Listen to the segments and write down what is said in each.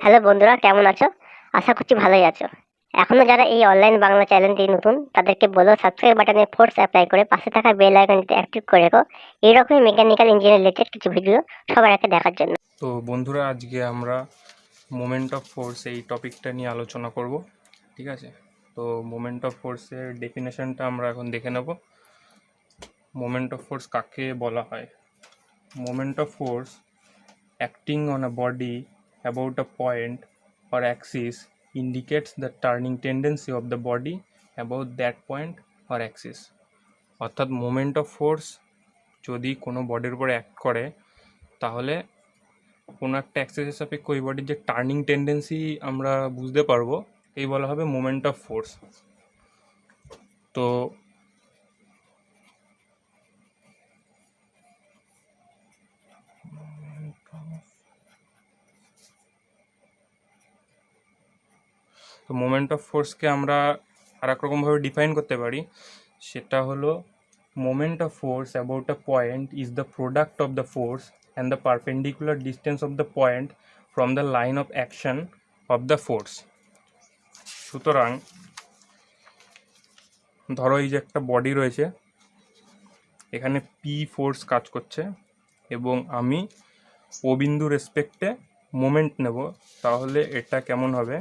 Hello বন্ধুরা, কেমন আছো? আশা করছি ভালোই আছো। এখনো যারা এই অনলাইন বাংলা চ্যানেলটি নতুন, তাদেরকে বলো সাবস্ক্রাইব বাটনে ফোর্স অ্যাপ্লাই করে পাশে থাকা বেল আইকনটি অ্যাক্টিভ করে রেখো এইরকমই মেকানিক্যাল ইঞ্জিনিয়ার রিলেটেড কিছু ভিডিও সবার আগে দেখার জন্য। তো বন্ধুরা, আজকে আমরা মোমেন্ট অফ ফোর্স এই টপিকটা নিয়ে আলোচনা করব। ঠিক আছে, তো মোমেন্ট অফ ফোর্সের ডেফিনেশনটা আমরা এখন দেখে নেব। মোমেন্ট অফ ফোর্স কাকে বলা হয়? Moment of force acting on a body about a point or axis indicates the turning tendency of the body about that point or axis. অর্থাৎ মোমেন্ট অফ ফোর্স যদি কোনো বডির উপর অ্যাক্ট করে, তাহলে কোনো একটা অ্যাক্সিসের সাপেক্ষে ওই বডির যে টার্নিং টেন্ডেন্সি আমরা বুঝতে পারবো, এই বলা হবে মোমেন্ট অফ ফোর্স। তো মোমেন্ট অফ ফোর্সকে আমরা আর এক রকমভাবে ডিফাইন করতে পারি। সেটা হলো, moment of force about a point is the product of the force and the perpendicular distance of the point from the line of action of the force. সুতরাং ধরো এই যে একটা বডি রয়েছে, এখানে পি ফোর্স কাজ করছে এবং আমি ও বিন্দু রেসপেক্টে মোমেন্ট নেব, তাহলে এটা কেমন হবে?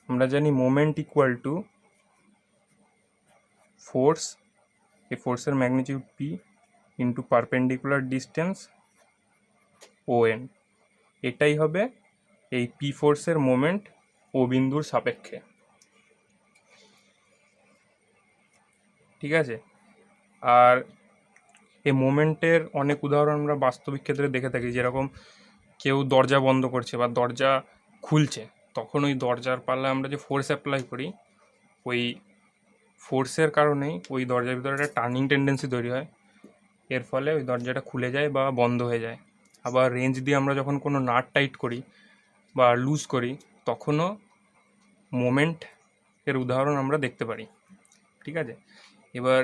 আমরা জানি মোমেন্ট ইকুয়াল টু ফোর্স, এই ফোর্সের magnitude P into perpendicular distance O N. এটাই হবে এই পি ফোর্সের মোমেন্ট ও বিন্দুর সাপেক্ষে। ঠিক আছে, আর এই মোমেন্টের অনেক উদাহরণ আমরা বাস্তবিক ক্ষেত্রে দেখে থাকি। যেরকম কেউ দরজা বন্ধ করছে বা দরজা খুলছে, তখন ওই দরজার পাল্লায় আমরা যে ফোর্স অ্যাপ্লাই করি, ওই ফোর্সের কারণেই ওই দরজার ভিতরে একটা টার্নিং টেন্ডেন্সি তৈরি হয়। এর ফলে ওই দরজাটা খুলে যায় বা বন্ধ হয়ে যায়। আবার রেঞ্জ দিয়ে আমরা যখন কোনো নাট টাইট করি বা লুজ করি, তখনও মোমেন্ট এর উদাহরণ আমরা দেখতে পারি। ঠিক আছে, এবার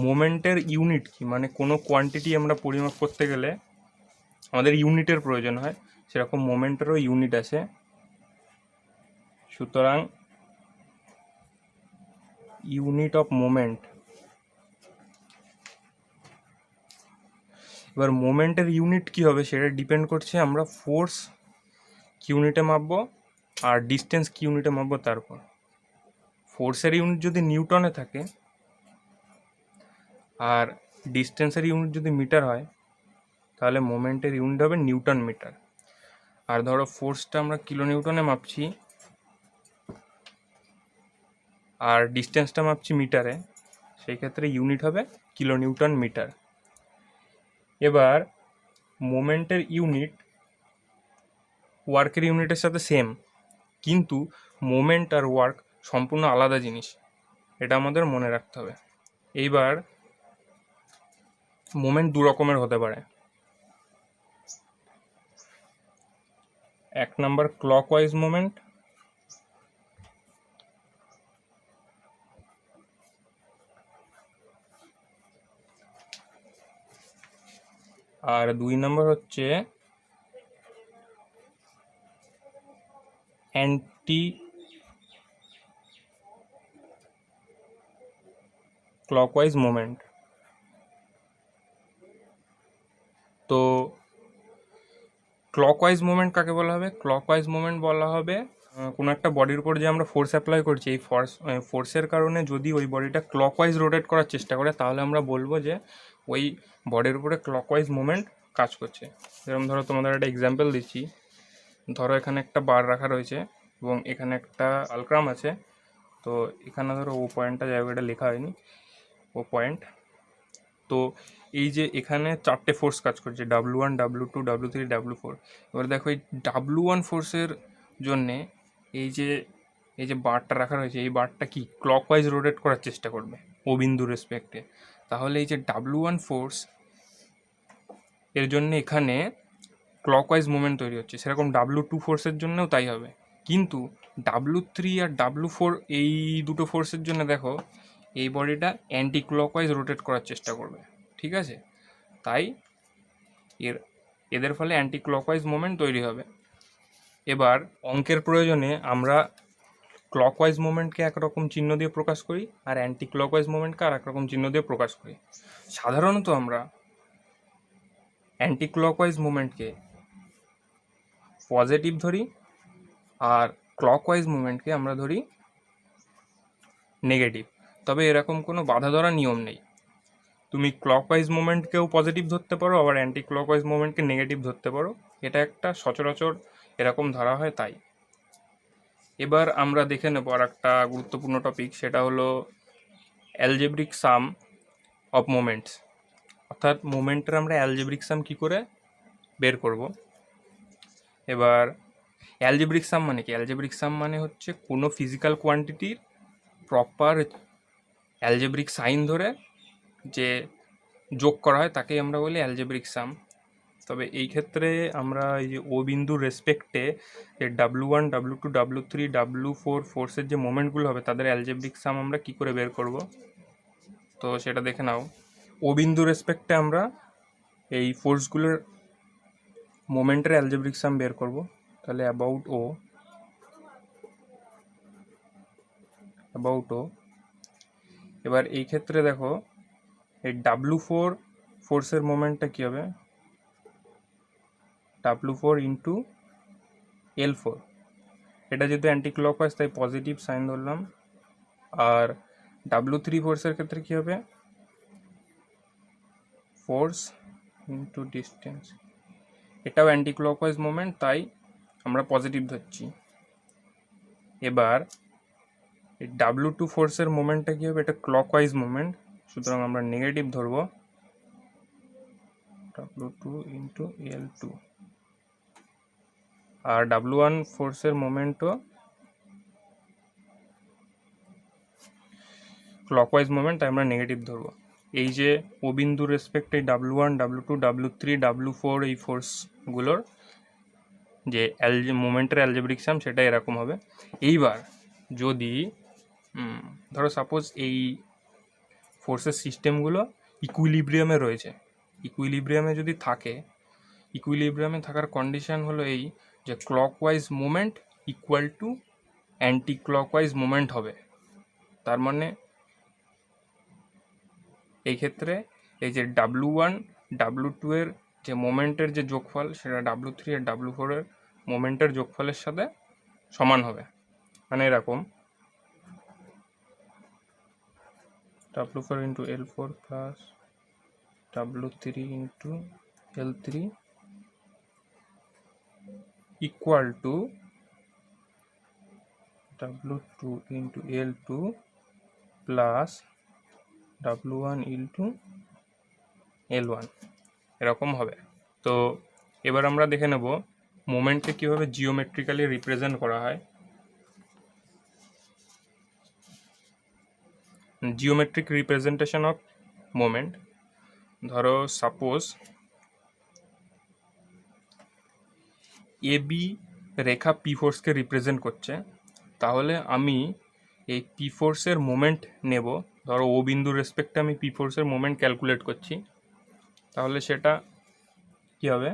মোমেন্টের ইউনিট কি, মানে কোনো কোয়ান্টিটি আমরা পরিমাপ করতে গেলে আমাদের ইউনিটের প্রয়োজন হয়, সেরকম মোমেন্টেরও ইউনিট আছে। সুতরাং ইউনিট অফ মোমেন্ট, এবার মোমেন্টের ইউনিট কি হবে সেটা ডিপেন্ড করছে আমরা ফোর্স কি ইউনিটে মাপবো আর ডিস্টেন্স কি ইউনিটে মাপবো তার উপর। ফোর্সের ইউনিট যদি নিউটনে থাকে আর ডিস্টেন্সের ইউনিট যদি মিটার হয়, তাহলে মোমেন্টের ইউনিট হবে নিউটন মিটার। আর ধরো ফোর্সটা আমরা কিলো নিউটনে মাপছি আর ডিস্টেন্সটা মাপছি মিটারে, সেই ক্ষেত্রে ইউনিট হবে কিলো নিউটন মিটার। এবার মোমেন্টের ইউনিট ওয়ার্কের ইউনিটের সাথে সেম, কিন্তু মোমেন্ট আর ওয়ার্ক সম্পূর্ণ আলাদা জিনিস, এটা আমাদের মনে রাখতে হবে। এইবার মোমেন্ট দু রকমের হতে পারে। এক নাম্বার ক্লকওয়াইজ মোমেন্ট, আর দুই নাম্বার হচ্ছে অ্যান্টি ক্লকওয়াইজ মোমেন্ট। তো ক্লকওয়াইজ মোমেন্ট কাকে বলা হবে? ক্লকওয়াইজ মোমেন্ট বলা হবে কোনো একটা বডির উপর যে আমরা ফোর্স অ্যাপ্লাই করছি, এই ফোর্সের কারণে যদি ওই বডিটা ক্লকওয়াইজ রোটেট করার চেষ্টা করে, তাহলে আমরা বলবো যে ওই বডির উপরে ক্লকওয়াইজ মোমেন্ট কাজ করছে। যেরকম ধরো তোমাদের একটা এক্সাম্পল দিচ্ছি। ধরো এখানে একটা বার রাখা রয়েছে এবং এখানে একটা আলক্রাম আছে। তো এখানে ধরো ও পয়েন্টটা জায়গাটা লেখা হয়নি, ও পয়েন্ট। তো এই যে এখানে চারটে ফোর্স কাজ করছে, W1, W2, W3, W4। এবার দেখো এই W1 ফোর্সের জন্যে এই যে বারটা রাখা রয়েছে, এই বারটা কি ক্লকওয়াইজ রোটেট করার চেষ্টা করবে ও বিন্দু রেসপেক্টে। তাহলে এই যে W1 ফোর্স এর জন্য এখানে ক্লকওয়াইজ মোমেন্ট তৈরি হচ্ছে, সেরকম W2 ফোর্সের জন্যও তাই হবে। কিন্তু W3 আর W4 এই দুটো ফোর্সের জন্য দেখো এই বডিটা অ্যান্টি ক্লকওয়াইজ রোটেট করার চেষ্টা করবে। ঠিক আছে, তাই এর এদের ফলে অ্যান্টি ক্লকওয়াইজ মোমেন্ট তৈরি হবে। এবার অঙ্কের প্রয়োজনে আমরা ক্লকওয়াইজ মোমেন্টকে একরকম চিহ্ন দিয়ে প্রকাশ করি আর অ্যান্টি ক্লকওয়াইজ মোমেন্টকে আর একরকম চিহ্ন দিয়ে প্রকাশ করি। সাধারণত আমরা অ্যান্টি ক্লকওয়াইজ মোমেন্টকে পজিটিভ ধরি আর ক্লকওয়াইজ মুভমেন্টকে আমরা ধরি নেগেটিভ। তবে এরকম কোনো বাধা ধরা নিয়ম নেই, তুমি ক্লকওয়াইজ মুভমেন্টকেও পজিটিভ ধরতে পারো আবার অ্যান্টি ক্লকওয়াইজ মুভমেন্টকে নেগেটিভ ধরতে পারো, এটা একটা সচরাচর এরকম ধরা হয় তাই। এবার আমরা দেখে নেব আর একটা গুরুত্বপূর্ণ টপিক, সেটা হলো অ্যালজেব্রিক সাম অফ মোমেন্টস, অর্থাৎ মোমেন্টের আমরা অ্যালজেব্রিক সাম কী করে বের করব। এবার অ্যালজেব্রিক সাম মানে কি? অ্যালজেব্রিক সাম মানে হচ্ছে কোনো ফিজিক্যাল কোয়ান্টিটির প্রপার অ্যালজেব্রিক সাইন ধরে যে যোগ করা হয় তাকেই আমরা বলি অ্যালজেব্রিক সাম। তবে এই ক্ষেত্রে আমরা এই যে ও বিন্দুর রেসপেক্টে যে W1, W2, W3, W4 ফোর্সের যে মোমেন্টগুলো হবে তাদের অ্যালজেব্রিক সাম আমরা কি করে বের করব, তো সেটা দেখে নাও। ও বিন্দুর রেসপেক্টে আমরা এই ফোর্সগুলোর মোমেন্টের অ্যালজেব্রিক সাম বের করব। তাহলে অ্যাবাউট ও। এবার এই ক্ষেত্রে দেখো এই W4 ফোর্সের মোমেন্টটা কী হবে, W4 ইন্টু L4। এটা যেহেতু অ্যান্টি ক্লকওয়াইজ তাই পজিটিভ সাইন ধরলাম। আর W3 ফোর্সের ক্ষেত্রে কী হবে, ফোর্স ইন্টু ডিস্টেন্স, এটাও অ্যান্টি ক্লকওয়াইজ মোমেন্ট তাই আমরা পজিটিভ ধরছি। এবার এই W2 ফোর্সের মোমেন্টটা কী হবে, এটা ক্লকওয়াইজ মোমেন্ট, সুতরাং আমরা নেগেটিভ ধরবো, W2 ইন্টু L2। আর W1 ফোর্সের মোমেন্টও ক্লকওয়াইজ মোমেন্ট তাই আমরা নেগেটিভ ধরবো। এই যে ও বিন্দুর রেসপেক্টে W1, W2, W3, W4 এই ফোর্সগুলোর যে মোমেন্টের অ্যালজেব্রিক সাম সেটা এরকম হবে। এইবার যদি ধরো সাপোজ এই ফোর্সের সিস্টেমগুলো ইকুইলিব্রিয়ামে রয়েছে, ইকুইলিব্রিয়ামে যদি থাকে, ইকুইলিব্রিয়ামে থাকার কন্ডিশন হলো এই যে clockwise moment equal to anti clockwise moment হবে। তার মানে এই ক্ষেত্রে এই যে W1, W2 এর যে মোমেন্টের যে যোগফল সেটা W3 আর W4 এর মোমেন্টের যোগফলের সাথে সমান হবে। মানে এরকম W4 into L4 plus W3 into L3 equal to W2 into L2 plus W1 into L1, এরকম হবে। তো এবার আমরা দেখে নেব মোমেন্টকে কীভাবে জিওমেট্রিক্যালি রিপ্রেজেন্ট করা হয়। জিওমেট্রিক রিপ্রেজেন্টেশন অফ মোমেন্ট, ধরো সাপোজ AB রেখা P ফোর্সকে রিপ্রেজেন্ট করছে, তাহলে আমি এই P ফোর্সের মোমেন্ট নেব। ধরো ও বিন্দুর রেসপেক্টে আমি P ফোর্সের মোমেন্ট ক্যালকুলেট করছি, তাহলে সেটা কী হবে,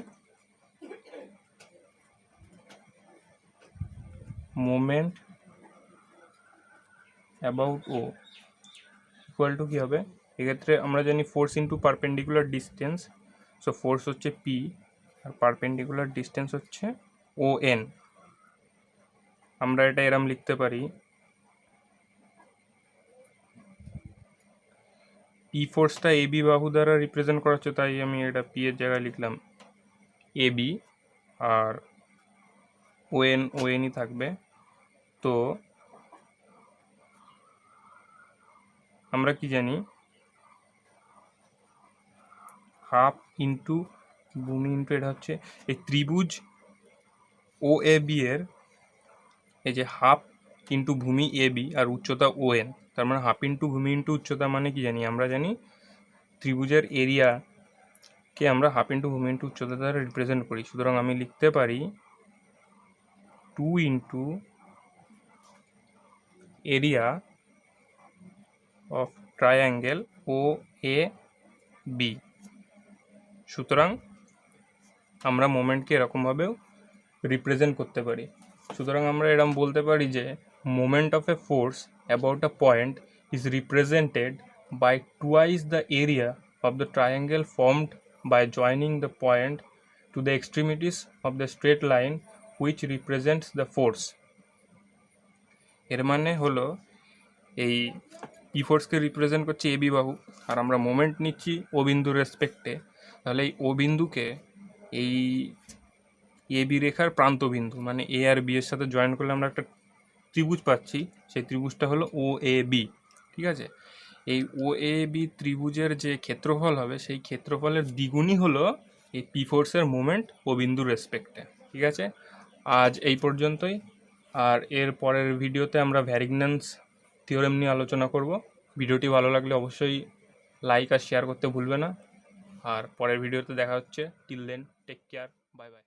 moment about O equal to কী হবে, এক্ষেত্রে আমরা জানি force into perpendicular distance, so force হচ্ছে P আর পারপেন্ডিকুলার ডিস্টেন্স হচ্ছে ON। আমরা এটা এরম লিখতে পারি, P ফোর্সটা AB বাহু দ্বারা রিপ্রেজেন্ট করা হচ্ছে তাই আমি এটা P এর জায়গায় লিখলাম AB, আর ONই থাকবে। তো আমরা কি জানি, হাফ ইন্টু ভূমি ইন্টু এটা হচ্ছে এই ত্রিভুজ OAB এর এই যে হাফ ইন্টু ভূমি AB আর উচ্চতা ON, তার মানে হাফ ইন্টু ভূমি ইন্টু উচ্চতা মানে কি জানি, আমরা জানি ত্রিভুজের এরিয়াকে আমরা হাফ ইন্টু ভূমি ইন্টু উচ্চতা দ্বারা রিপ্রেজেন্ট করি। সুতরাং আমি লিখতে পারি 2 into area of triangle OAB। সুতরাং আমরা মোমেন্টকে এরকমভাবেও রিপ্রেজেন্ট করতে পারি। সুতরাং আমরা এরকম বলতে পারি যে moment of a force about a point is represented by twice the area of the triangle formed by joining the point to the extremities of the straight line which represents the force. এর মানে হলো এই ই ফোর্সকে represent করছে AB বাহু, আর আমরা moment নিচ্ছি ও বিন্দুর রেসপেক্টে, তাহলে এই ও বিন্দুকে এই এ বি রেখার প্রান্ত বিন্দু মানে এ আর বি এর সাথে জয়েন করলে আমরা একটা ত্রিভুজ পাচ্ছি, সেই ত্রিভুজটা হলো ও এ বি। ঠিক আছে, এই ও এ বি ত্রিভুজের যে ক্ষেত্রফল হবে সেই ক্ষেত্রফলের দ্বিগুণই হলো এই পি ফোর্সের মোমেন্ট ও বিন্দুর রেসপেক্টে। ঠিক আছে, আজ এই পর্যন্তই, আর এর পরের ভিডিওতে আমরা ভ্যারিগন্যান্স থিওরেম নিয়ে আলোচনা করব। ভিডিওটি ভালো লাগলে অবশ্যই লাইক আর শেয়ার করতে ভুলবে না, আর পরের ভিডিওতে দেখা হচ্ছে। Till then, take care, bye by.